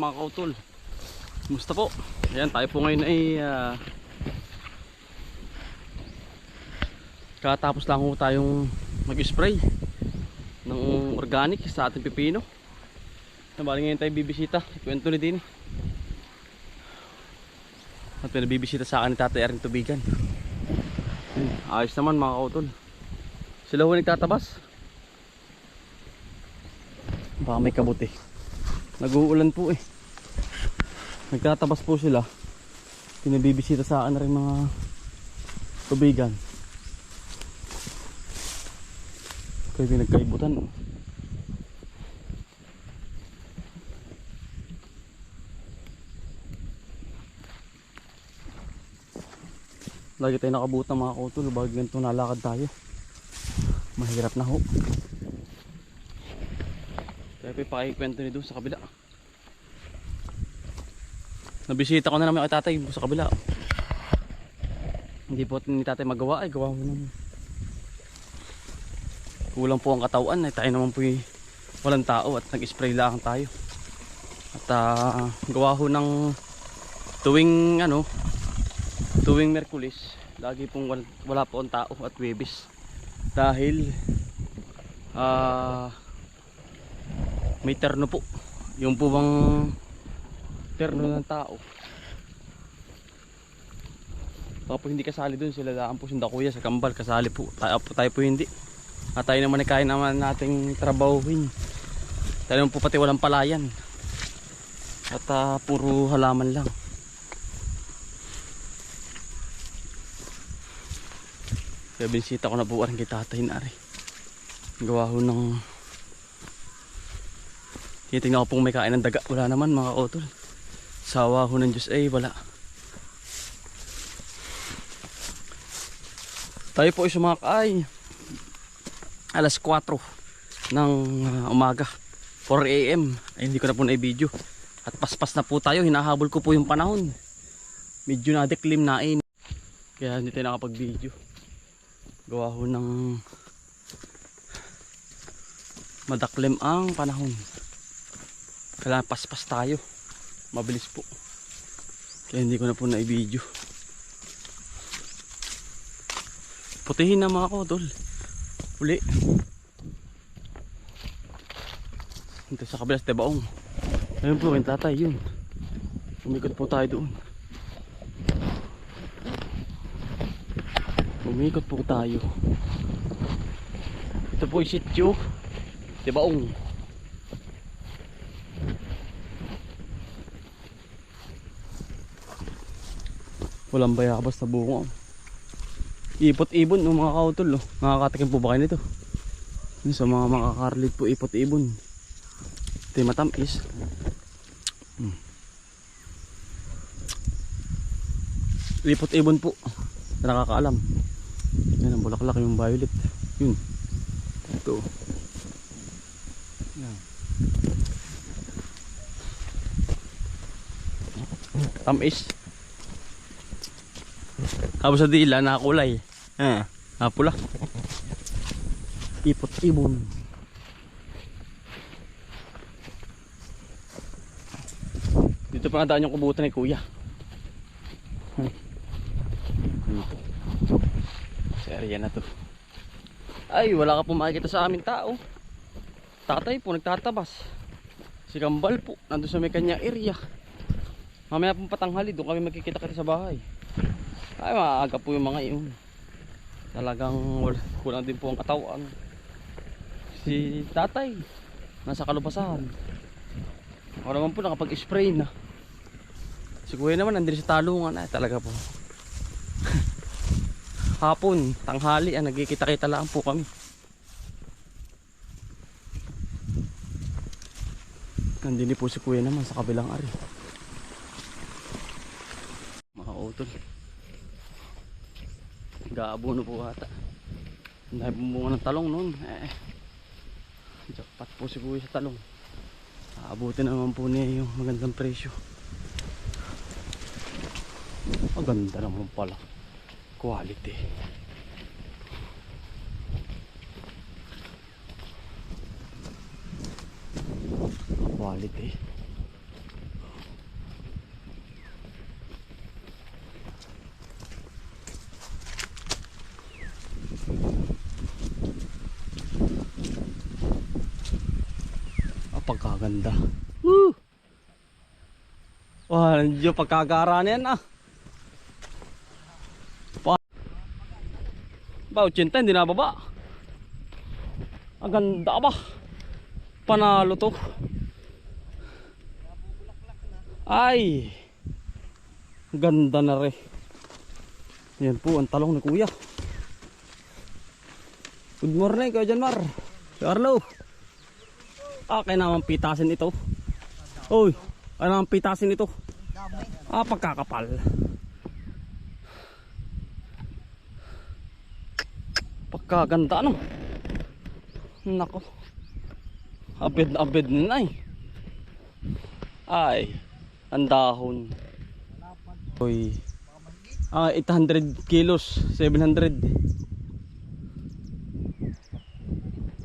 Mga kautol, kumusta po? Ayan, tayo po ngayon ay katapos lang po tayong mag-spray ng organic sa ating pipino. Nabali ngayon tayo bibisita, kwento ni Dini. At may nabibisita sa akin ni Tatay Aring Tubigan. Ayos naman mga kautol. Sila ho nagtatabas. Baka may kabuti. Nag-uulan po eh. Nagtatabas po sila. Pinabibisita sa akin na rin mga tubigan. Kaya nagkaibutan. Lagi tayo nakabutan mga kautol. Bago ganito nalakad tayo. Mahirap na ho. Kaya pa ipakikwento ni doon sa kabila. Nabisita ko na naman kay tatay sa kabila. Hindi po ni tatay magawa ay gawa mo naman. Kulang po ang katawan ay tayo naman po walang tao at nag-spray lang tayo. At gawa ho ng tuwing Merkulis lagi pong wala po ang tao at Webes. Dahil may terno po. Yung po bang terno ng tao. Baka po hindi kasali dun sila daan po sinda kuya sa kambal kasali po. Tayo po hindi. At tayo naman kaya naman nating trabahuin. Tayo naman po pati walang palayan. At puro halaman lang. Kaya binisita ko na po rin kay tatay na rin. Gawa ho ng titingnan ko pong may kain ng daga. Wala naman mga kautol. Sawa ho ng Diyos ay wala. Tayo po ay sumakay alas 4 ng umaga 4 AM ay hindi ko na po na-video. At paspas na po tayo. Hinahabol ko po yung panahon. Medyo nadeklim na kaya hindi tayo nakapag-video. Gawa ho ng madaklim ang panahon. Kailangan paspas tayo. Mabilis po. Kaya hindi ko na po na-video. Putihin na mga kautol. Uli. Ito sa kabilas Tebaong. Ayun po yung tatay yun. Umikot po tayo doon. Umikot po tayo. Ito po yung sityo Tebaong. Walang bayabas na bunga. Ipot-ibon ng mga kautol. Nakakatikim po ba kayo nito? Sa mga makakarlit po ipot-ibon. Ito yung matamis. Ipot-ibon po. Nakakaalam. Yan ang bulaklak yung violet. Yun. Ito. Yan. Tamis. Tapos sa dila nakakulay. Napula. Ipot-ibon. Dito pa nadaan yung kubutan ni kuya. Dito. Sa area na to. Ay wala ka po makikita sa aming tao. Tatay po nagtatabas. Si Kambal po nandun sa may kanya area. Mamaya pong patanghali doon kami magkikita-kita sa bahay. Ay maaga po yung mga yun. Talagang kulang din po ang katawan. Si tatay nasa kalubasan. Ako naman po nakapag-spray na. Si kuya naman nandun sa talungan. Ay talaga po. Hapon, tanghali nagkikita-kita lang po kami. Nandun po si kuya naman sa kabilang ari. Mga utol. Gaabono po ata. Dahil bumunga ng talong noon. Jackpot po si kuya sa talong. Aabutin naman po niya yung magandang presyo. Maganda naman pala. Quality. Quality. ganda. Woo! Wah, nandiyo pagkagara na yan ah. Ba, 80 hindi na baba. Ang ganda ba? Panalo to. Ay, ganda na rin. Yan po ang talong ni kuya. Good morning Kuya Janmar. Si Arlo. Kaya naman pitasin ito. Uy, kaya naman pitasin ito. Pagkakapal. Pagkaganda ano. Nako. Abid na abid na eh. Ay, ang dahon. Uy. 800 kilos, 700.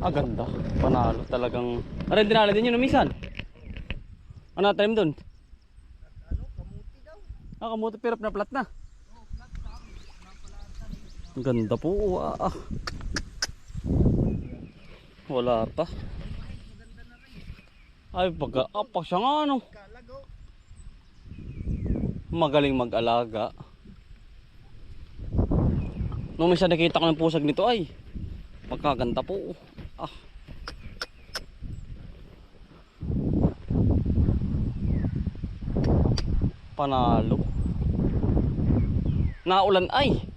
Ganda. Panalo talagang. Ano dinala din yun minsan? Ano tanim doon? Kamuti daw. Kamuti pero na plat na. Ang ganda po. Wala pa. Ay, pagka-apak siya nga ano. Magaling mag-alaga. Nung minsan nakita ko ng pusag nito ay pagkaganda po. Panalo. Naulan ay.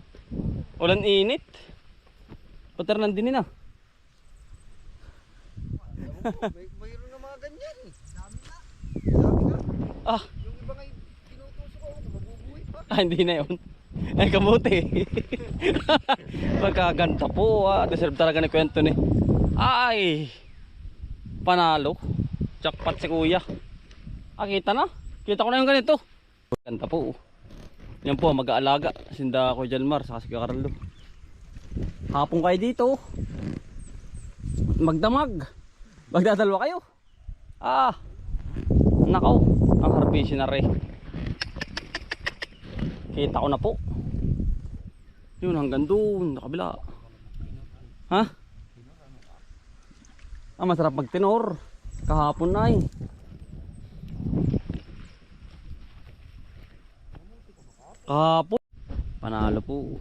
Ulan init. Paternan din na. Mayroon na mga ganyan. Dami na. Yung iba nga tinutusok ako, mabubuhay pa. Hindi na yun. Ay, kamuti. Pagkaganda po. Deserve talaga ni kwento ni. Ay. Panalo. Jackpot si kuya. Kita na. Kita ko na yung ganito. Ganda po. Yan po, mag-aalaga. Sinda ko Janmar, saka si Carlo. Hapon kayo dito. Magdamag. Magdadalwa kayo. Nakaw. Ang harvestion na rin. Kita ko na po. Yun, hanggang doon, nakabila. Masarap magtinor. Kahapon na eh. Kahapon. Panalo po.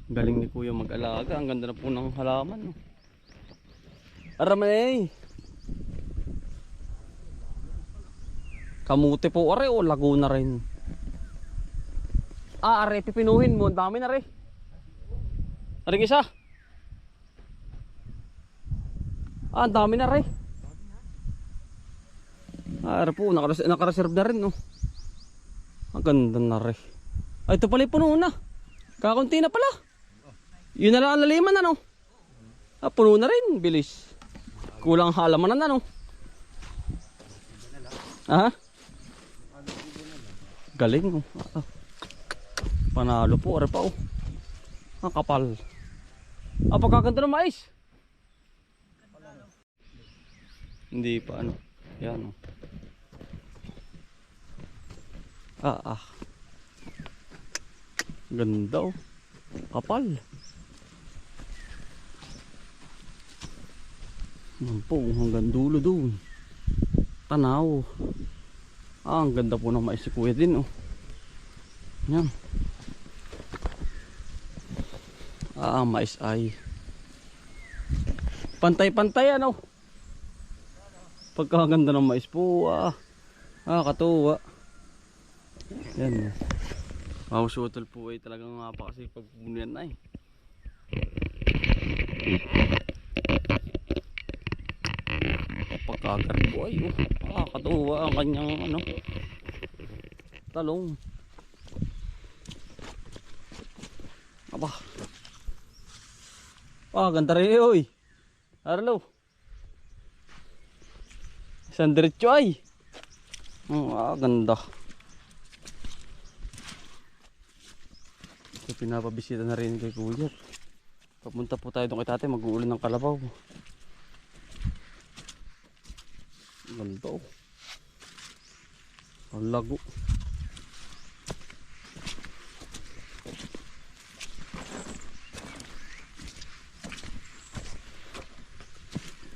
Galing ni kuya mag-alaga. Ang ganda na po ng halaman. Aramay. Kamuti po. Are o Laguna rin. Are pipinuhin mo. Ang dami na rin. Are isa. Ang dami na rin. Are po. Nakareserve na rin. No? Ang ganda na rin. Ay, ito pala puno na. Kakunti na pala. Yun na lang ang laliman ano. Puno na rin. Bilis. Kulang halaman na ano. Galing. Panalo po. Are pa oh. Ang kapal. Pagkaganda ng mais. Hindi pa ano. Yan oh. Ganda oh. Kapal. Yan po, hanggang dulo doon. Tanaw. Ang ganda po ng mais si kuya din oh. Yan. Mais ay pantay-pantay ano. Pagkaganda ng mais po. Katuwa. Yan. Wow, sutol po ay talagang napakasipag po yan ay. Pagkagar po ay katuwa ang kanyang ano talong. Ganda rin oy. Arlo. Isang diretso ay. Ganda. So, pinapabisita na rin kay kuya. Papunta po tayo doon kay tatay, mag-uulan ng kalabaw. Ganda oh. Ang lago.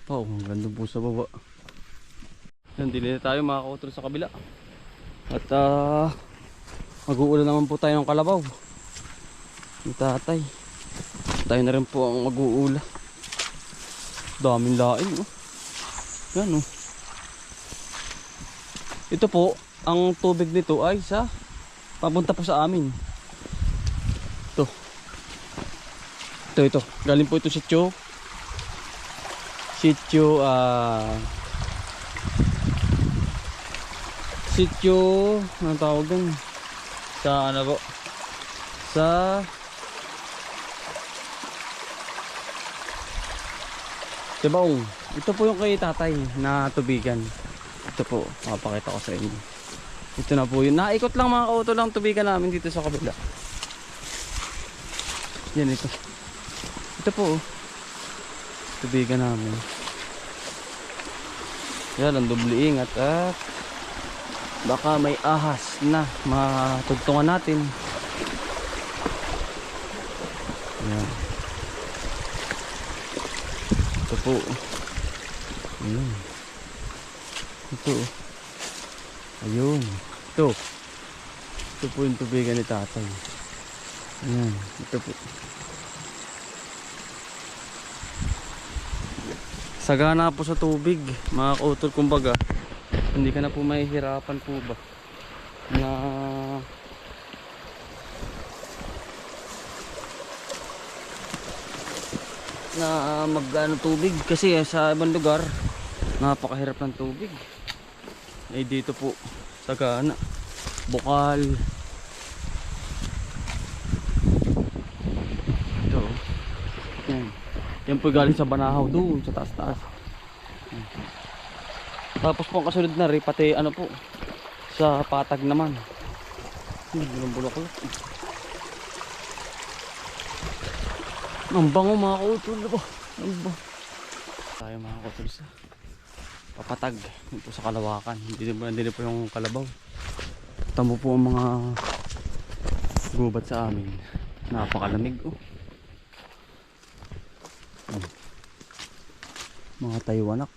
Ang ganda po sa baba. Nandito na tayo mga kautol sa kabila. At mag-uulan naman po tayo ng kalabaw. Yung tatay. Tayo na rin po ang mag-uula. Daming laing oh. Yan oh. Ito po, ang tubig nito ay sa papunta po sa amin. Ito. Ito. Galing po ito sa sitio anong tawag dun? Sa ano po? Sa Tibaong. Ito po yung kay tatay na tubigan. Ito po, mapakita ko sa inyo. Ito na po yun. Naikot lang mga kautol lang tubigan namin dito sa kabila. Yan ito. Ito po oh. Tubigan namin. Yan, ang doble ingat at baka may ahas na matugtungan natin. Yan. Ito po. Ayun. Ito. Ayun. Ito. Ito po yung tubigan ni tatay. Ayan. Ito po. Sagana po sa tubig. Mga kautol kumbaga. Hindi ka na po mahihirapan po ba na mag-ano tubig kasi sa ibang lugar napakahirap ng tubig. Eh dito po sagana, bukal. Ito. Yan po galing sa Banahaw doon sa taas-taas. Tapos po ang kasunod na rin pati ano po sa Patag naman. Ang bulaklak. Ang bango mga kautol ba? Ang bango. Tayo mga kautol sa Papatag. Yun po sa Kalawakan. Hindi po yung Kalabaw. Tamo po ang mga gubat sa amin. Napakalamig oh. Mga Taiwanak.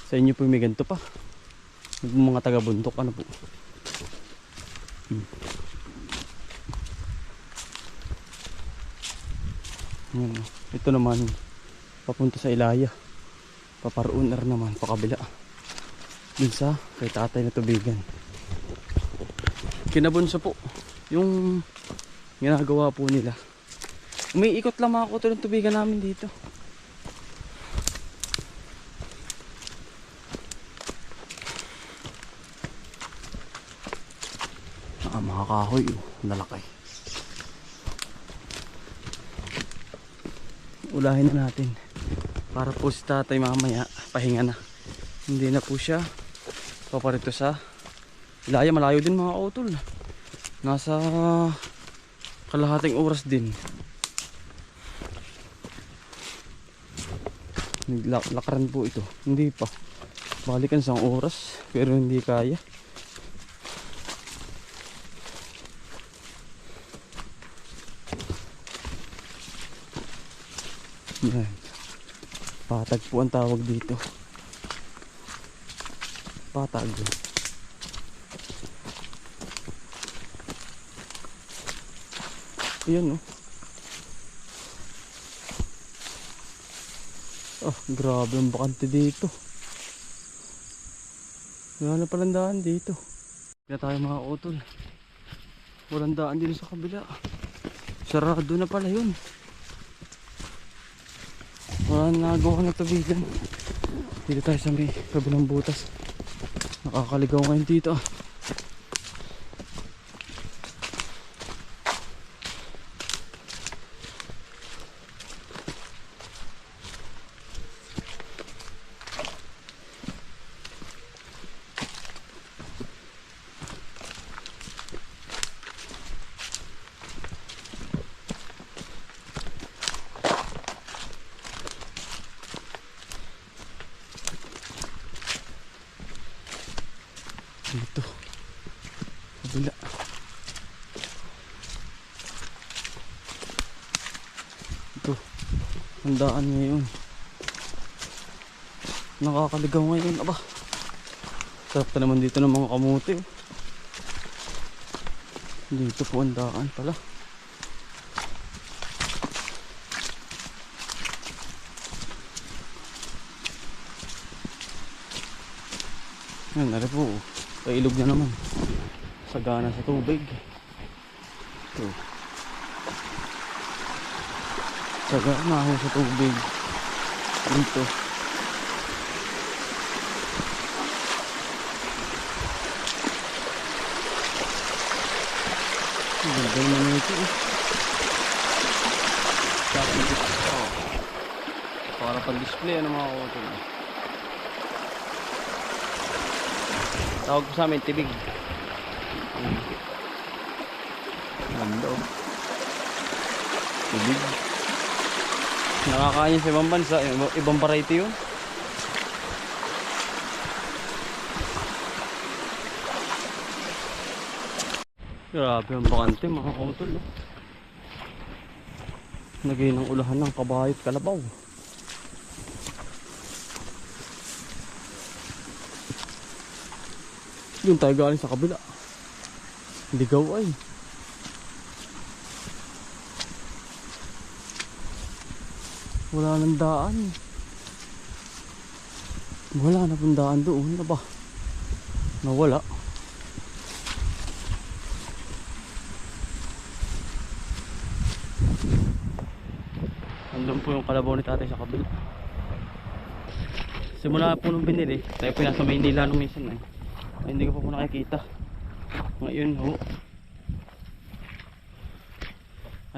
Sa inyo po may ganito pa. Mga taga-bundok ano po. Ito naman papunta sa Ilaya. Paparuunar naman pakabila. Dun sa kay tatay na tubigan. Kinabunso po yung ginagawa po nila. Umiikot lang mga kuto ng tubigan namin dito. Mga kahoy oh, lalaki. Ulahin na natin para po si tatay mamaya pahinga na. Hindi na po siya paparito sa Ilaya. Malayo din mga kautol. Nasa kalahating oras din. Lakaran po ito. Hindi pa. Balikan isang oras pero hindi kaya. Yan. Patag po ang tawag dito. Patag. Ayan oh. Oh, grabe ang bakante dito. Wala na palang daan dito. Kaya tayo mga utol. Walang daan din sa kabila. Sarado na pala yun. Wala na nagawa ng tubigan. Dito tayo sa may kabilang butas. Nakakaligaw ngayon dito ah. Dito kabila. Ito ang daan ngayon. Nakakaligaw ngayon aba. Sarap pa naman dito ng mga kamuti. Dito po ang daan pala. Yan, nari po. Pailog na naman. Sagana sa tubig. Ito. Sagana ako sa tubig. Dito. Ganda naman ito. Para pang-display ano mga auto. Tawag ko sa amin, tibig. Ganda oh. Tibig. Nakakain sa ibang bansa, ibang variety yun. Grabe ang bakante mga kautol. Oh. Lagay ng ulahan ng kabayo at kalabaw. Yung tayo galing sa kabila. Ligaw ay. Wala nang daan. Wala na pong daan doon na ba? Nawala. Andun po yung kalabaw ni tatay sa kabila. Simula po nung binili, tayo pinasa Maynila nung minsan eh. Ay, hindi ko pa po nakikita. Ngayon ho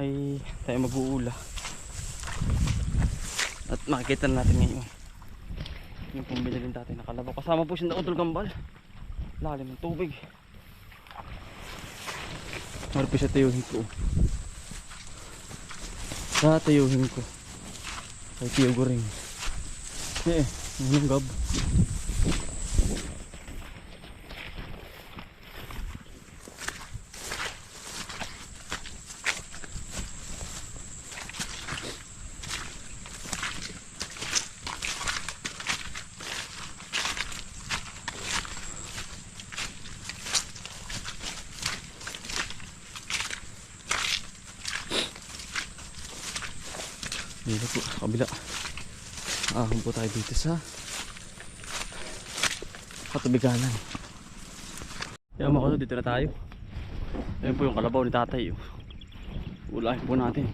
ay tayo mag-uula. At makikita na natin ngayon yung pong binili tatay na kalabaw. Kasama po siya na utol gambal. Lalim ng tubig. Marami siya tayuhin ko. Tatayuhin ko. Ay tiyo goring. Anong gab? Dito po sa kabila. Ahon po tayo dito sa katubiganan. Kaya mga kato, dito na tayo. Ayan po yung kalabaw ni tatay. Ulahin po natin.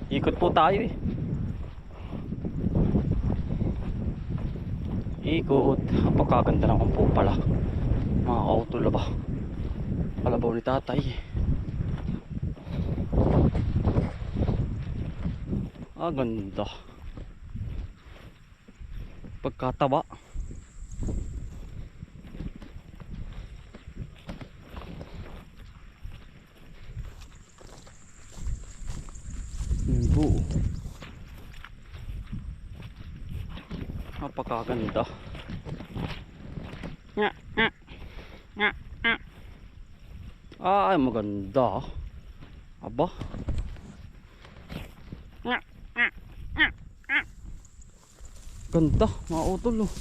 Ikot po tayo eh. Ikot. Ang pagkaganda naman po pala. Mga kautol ba? Kalabaw ni tatay. Ganda. Pagkataba. Buo. Napakaganda. Ay, maganda. Aba. Ganda, mga utol oh.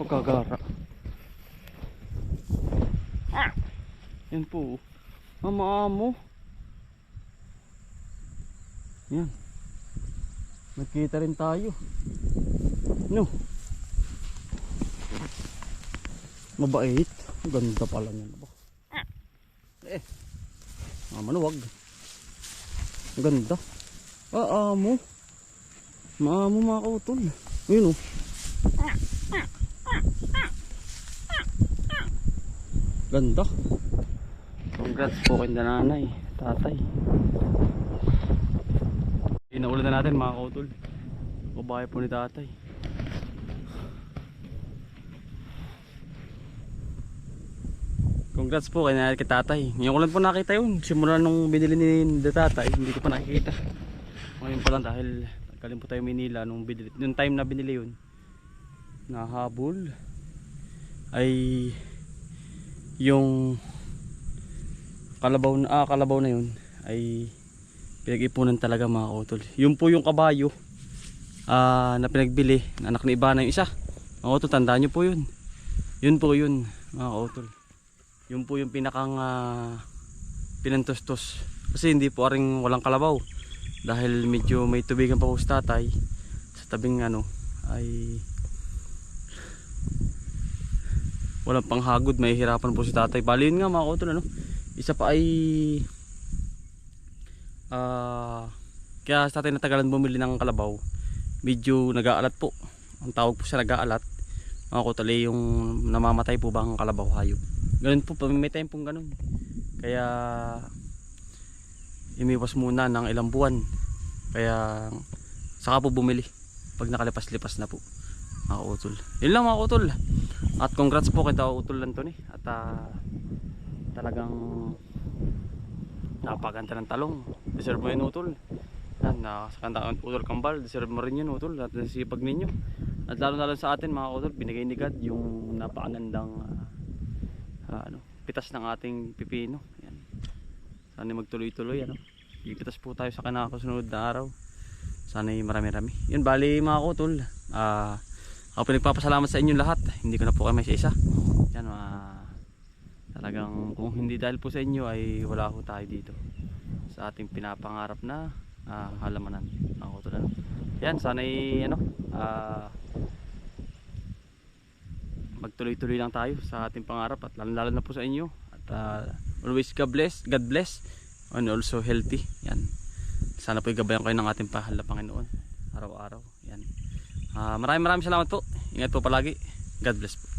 Pagkagara. Yan po. Mamaamo. Yan. Nagkita rin tayo. No. Mabait. Ganda pala niyan ba? Manuwag. Ganda. Maamo. Maamo mga kautol. Ayun oh. Ganda. Congrats po kay nanay, tatay. Inaulan na natin mga kautol. Babae po ni tatay. Congrats po kay nanay, kay tatay. Ngayon ko lang po nakita yun. Simula nung binili ni tatay, hindi ko pa nakikita. Ngayon pa lang dahil galing po tayo Manila nung binili, nung time na binili yun. Nahabol ay yung kalabaw na yun ay pinag-ipunan talaga mga kautol. Yun po yung kabayo na pinagbili, na anak ni iba na yung isa. Mga utol, tandaan nyo po yun. Yun po yun, mga utol. Yun po yung pinakang pinantustos. Kasi hindi po aring walang kalabaw. Dahil medyo may tubigan pa po si tatay. Sa tabing ay walang panghagod, may hirapan po si tatay. Bali yun nga mga utol, isa pa ay kaya sa tatay natagalan bumili ng kalabaw, medyo nag-aalat po. Ang tawag po siya nag-aalat mga utol, yung namamatay po bang kalabaw hayop. Ganun po, may time pong ganun. Kaya imiwas muna ng ilang buwan. Kaya saka po bumili pag nakalipas-lipas na po mga utol. Yun lang mga utol. At congrats po kay Utol Antony. At talagang napakaganda ng talong. Deserve mo yun utol. Sa kanta utol kambal, deserve mo rin yun utol. At sipag ninyo. At lalo na lang sa atin mga utol, binigay ni God yung napakagandang pitas ng ating pipino. Yan. Sana magtuloy-tuloy. Ipitas po tayo sa kinakasunod na araw. Sana marami-rami. Yun, bali mga utol. Ako pinagpapasalamat sa inyo lahat. Hindi ko na po kayo may isa-isa. Yan, talagang kung hindi dahil po sa inyo ay wala po tayo dito sa ating pinapangarap na halamanan. Ako to lang. Yan, sana magtuloy-tuloy lang tayo sa ating pangarap at lalo na po sa inyo. At always God bless and also healthy. Yan. Sana po igabayan kayo ng ating pahal na Panginoon araw-araw. Yan. Maraming salamat po. Ingat po palagi. God bless po.